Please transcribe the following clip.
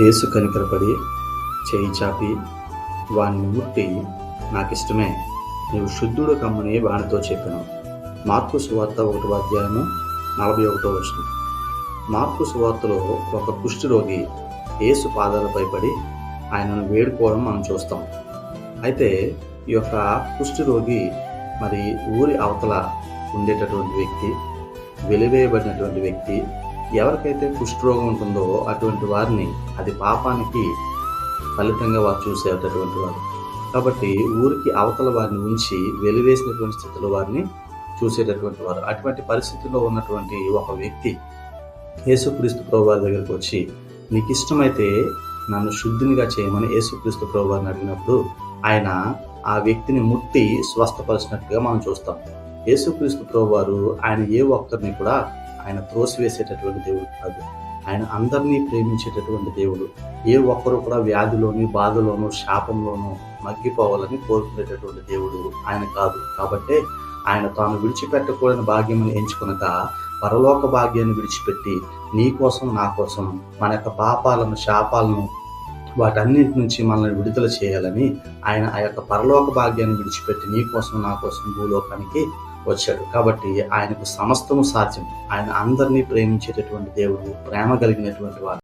యేసు కనికరపడి చేయి చాపి వాణ్ణి ముట్టి, నాకిష్టమే, నీవు శుద్ధుడు కమ్మని వానితో చెప్పాను. మార్కు సువార్త 1వ అధ్యాయము 41వ వచనం. మార్కు సువార్తలో ఒక కుష్ఠరోగి యేసు పాదాలపై పడి ఆయనను వేడుకోవడం మనం చూస్తాం. అయితే ఈ యొక్క కుష్ఠరోగి మరి ఊరి అవతల ఉండేటటువంటి వ్యక్తి, వెలివేయబడినటువంటి వ్యక్తి. ఎవరికైతే కుష్ఠరోగం ఉంటుందో అటువంటి వారిని, అది పాపానికి ఫలితంగా వారు చూసేటటువంటి వారు కాబట్టి ఊరికి అవతల వారిని ఉంచి వెలివేసినటువంటి స్థితిలో వారిని చూసేటటువంటి వారు. అటువంటి పరిస్థితుల్లో ఉన్నటువంటి ఒక వ్యక్తి యేసుక్రీస్తు ప్రభువారి దగ్గరికి వచ్చి, నీకు ఇష్టమైతే నన్ను శుద్ధినిగా చేయమని యేసుక్రీస్తు ప్రభువారిని అడిగినప్పుడు ఆయన ఆ వ్యక్తిని ముట్టి స్వస్థపరిచినట్టుగా మనం చూస్తాం. యేసుక్రీస్తు ప్రభువారు ఆయన ఏ ఒక్కరిని కూడా ఆయన త్రోసివేసేటటువంటి దేవుడు కాదు. ఆయన అందరినీ ప్రేమించేటటువంటి దేవుడు. ఏ ఒక్కరు కూడా వ్యాధిలోని, బాధలోను, శాపంలోనూ మగ్గిపోవాలని కోరుకునేటటువంటి దేవుడు ఆయన కాదు. కాబట్టే ఆయన తాను విడిచిపెట్టకూడని భాగ్యమని ఎంచుకొనక పరలోక భాగ్యాన్ని విడిచిపెట్టి నీ కోసం, నా కోసం, మన యొక్క పాపాలను, శాపాలను, వాటన్నిటి నుంచి మనల్ని విడుదల చేయాలని ఆయన ఆ యొక్క పరలోక భాగ్యాన్ని విడిచిపెట్టి నీ కోసం, నా కోసం భూలోకానికి వచ్చాడు. కాబట్టి ఆయనకు సమస్తము సాధ్యం. ఆయన అందరినీ ప్రేమించేటటువంటి దేవుడు, ప్రేమ కలిగినటువంటి వాడు.